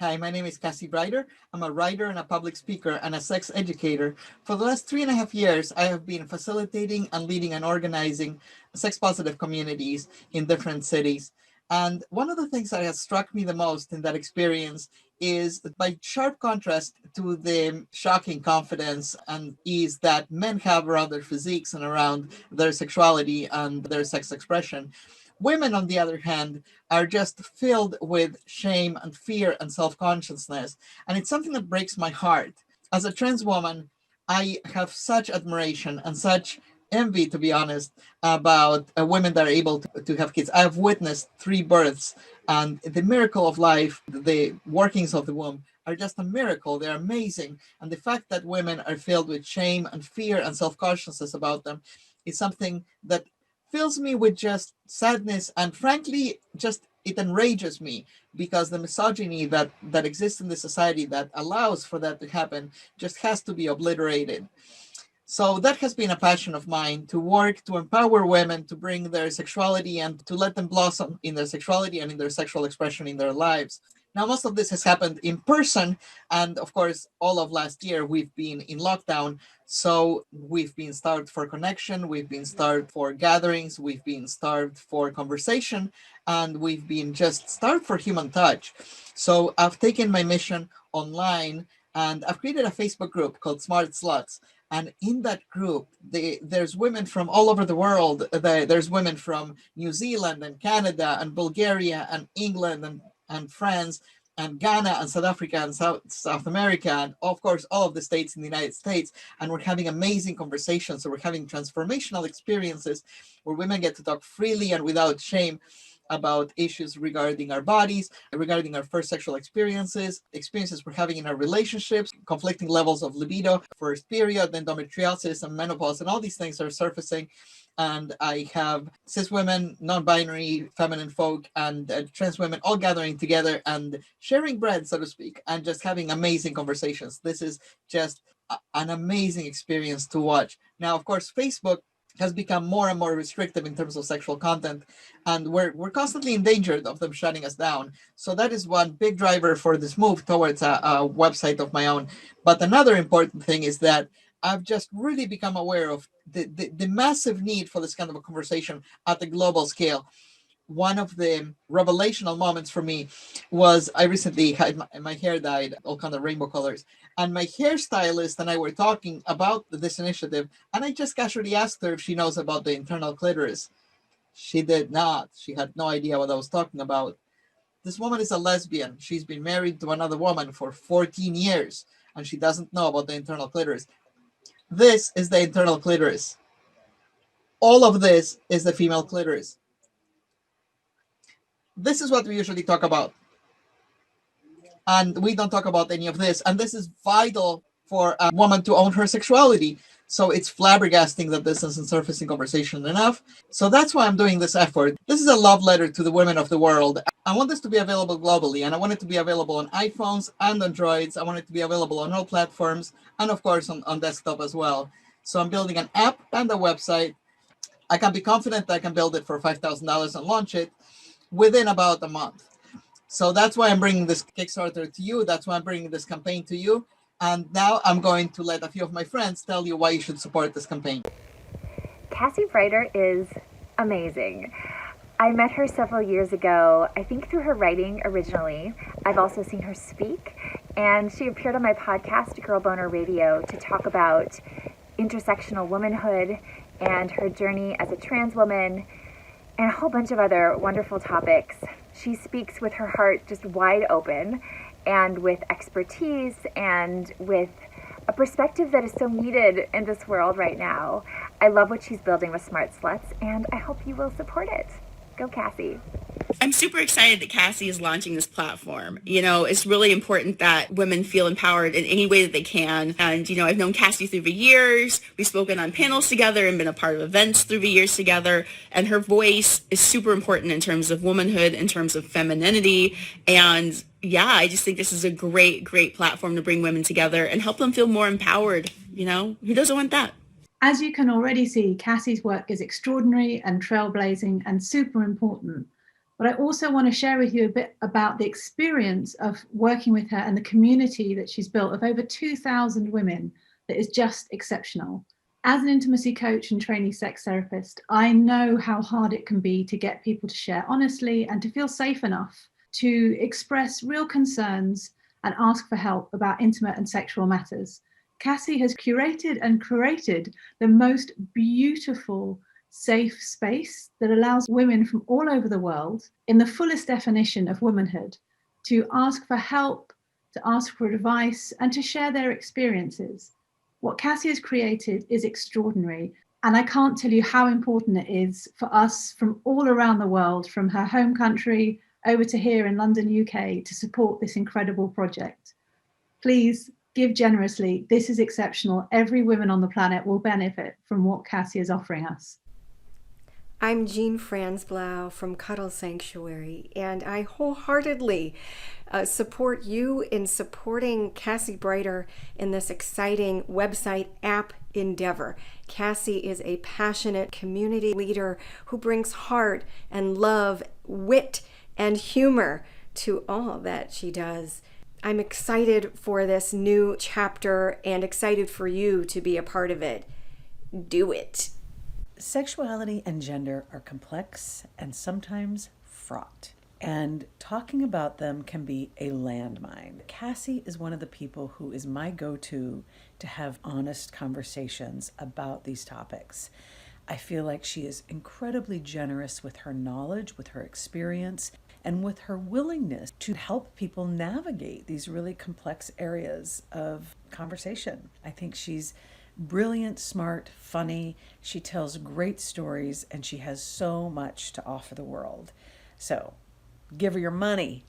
Hi, my name is Cassie Brider. I'm a writer and a public speaker and a sex educator. For the last 3.5 years, I have been facilitating and leading and organizing sex positive communities in different cities. And one of the things that has struck me the most in that experience is that by sharp contrast to the shocking confidence and ease that men have around their physiques and around their sexuality and their sex expression. Women, on the other hand, are just filled with shame and fear and self consciousness. And it's something that breaks my heart. As a trans woman, I have such admiration and such envy, to be honest, about women that are able to have kids. I have witnessed 3 births, and the miracle of life, the workings of the womb, are just a miracle. They're amazing. And the fact that women are filled with shame and fear and self consciousness about them is something that fills me with just sadness, and frankly just it enrages me, because the misogyny that exists in the society that allows for that to happen just has to be obliterated. So that has been a passion of mine, to work to empower women to bring their sexuality and to let them blossom in their sexuality and in their sexual expression in their lives. Now, most of this has happened in person. And of course, all of last year, we've been in lockdown. So we've been starved for connection, we've been starved for gatherings, we've been starved for conversation, and we've been just starved for human touch. So I've taken my mission online, and I've created a Facebook group called Sluts. And in that group, there's women from all over the world. There's women from New Zealand and Canada and Bulgaria and England and France and Ghana and South Africa and South America, and of course all of the states in the United States. And we're having amazing conversations. So we're having transformational experiences where women get to talk freely and without shame about issues regarding our bodies, regarding our first sexual experiences we're having in our relationships, conflicting levels of libido, first period, endometriosis, and menopause, and all these things are surfacing. And I have cis women, non-binary, feminine folk, and trans women all gathering together and sharing bread, so to speak, and just having amazing conversations. This is just an amazing experience to watch. Now, of course, Facebook has become more and more restrictive in terms of sexual content, and we're constantly endangered of them shutting us down. So that is one big driver for this move towards a website of my own. But another important thing is that I've just really become aware of the massive need for this kind of a conversation at the global scale. One of the revelational moments for me was I recently had my hair dyed all kind of rainbow colors, and my hairstylist and I were talking about this initiative, and I just casually asked her if she knows about the internal clitoris. She did not. She had no idea what I was talking about. This woman is a lesbian. She's been married to another woman for 14 years, and she doesn't know about the internal clitoris. This is the internal clitoris. All of this is the female clitoris. This is what we usually talk about, and we don't talk about any of this. And this is vital for a woman to own her sexuality. So it's flabbergasting that this isn't surfacing conversation enough. So that's why I'm doing this effort. This is a love letter to the women of the world. I want this to be available globally, and I want it to be available on iPhones and Androids. I want it to be available on all platforms, and of course on desktop as well. So I'm building an app and a website. I can be confident that I can build it for $5,000 and launch it within about a month. So that's why I'm bringing this Kickstarter to you. That's why I'm bringing this campaign to you. And now I'm going to let a few of my friends tell you why you should support this campaign. Cassie Brider is amazing. I met her several years ago, I think through her writing originally. I've also seen her speak, and she appeared on my podcast, Girl Boner Radio, to talk about intersectional womanhood and her journey as a trans woman and a whole bunch of other wonderful topics. She speaks with her heart just wide open and with expertise and with a perspective that is so needed in this world right now. I love what she's building with Smart Sluts, and I hope you will support it. Go, Cassie. I'm super excited that Cassie is launching this platform. You know, it's really important that women feel empowered in any way that they can. And, you know, I've known Cassie through the years. We've spoken on panels together and been a part of events through the years together. And her voice is super important in terms of womanhood, in terms of femininity. And yeah, I just think this is a great, great platform to bring women together and help them feel more empowered. You know, who doesn't want that? As you can already see, Cassie's work is extraordinary and trailblazing and super important. But I also want to share with you a bit about the experience of working with her and the community that she's built of over 2,000 women that is just exceptional. As an intimacy coach and trainee sex therapist, I know how hard it can be to get people to share honestly and to feel safe enough to express real concerns and ask for help about intimate and sexual matters. Cassie has curated and created the most beautiful, safe space that allows women from all over the world, in the fullest definition of womanhood, to ask for help, to ask for advice, and to share their experiences. What Cassie has created is extraordinary. And I can't tell you how important it is for us from all around the world, from her home country over to here in London, UK, to support this incredible project. Please give generously. This is exceptional. Every woman on the planet will benefit from what Cassie is offering us. I'm Jean Franzblau from Cuddle Sanctuary, and I wholeheartedly support you in supporting Cassie Brighter in this exciting website app endeavor. Cassie is a passionate community leader who brings heart and love, wit, and humor to all that she does. I'm excited for this new chapter and excited for you to be a part of it. Do it. Sexuality and gender are complex and sometimes fraught, and talking about them can be a landmine. Cassie is one of the people who is my go-to to have honest conversations about these topics. I feel like she is incredibly generous with her knowledge, with her experience, and with her willingness to help people navigate these really complex areas of conversation. I think she's brilliant, smart, funny. She tells great stories, and she has so much to offer the world. So give her your money.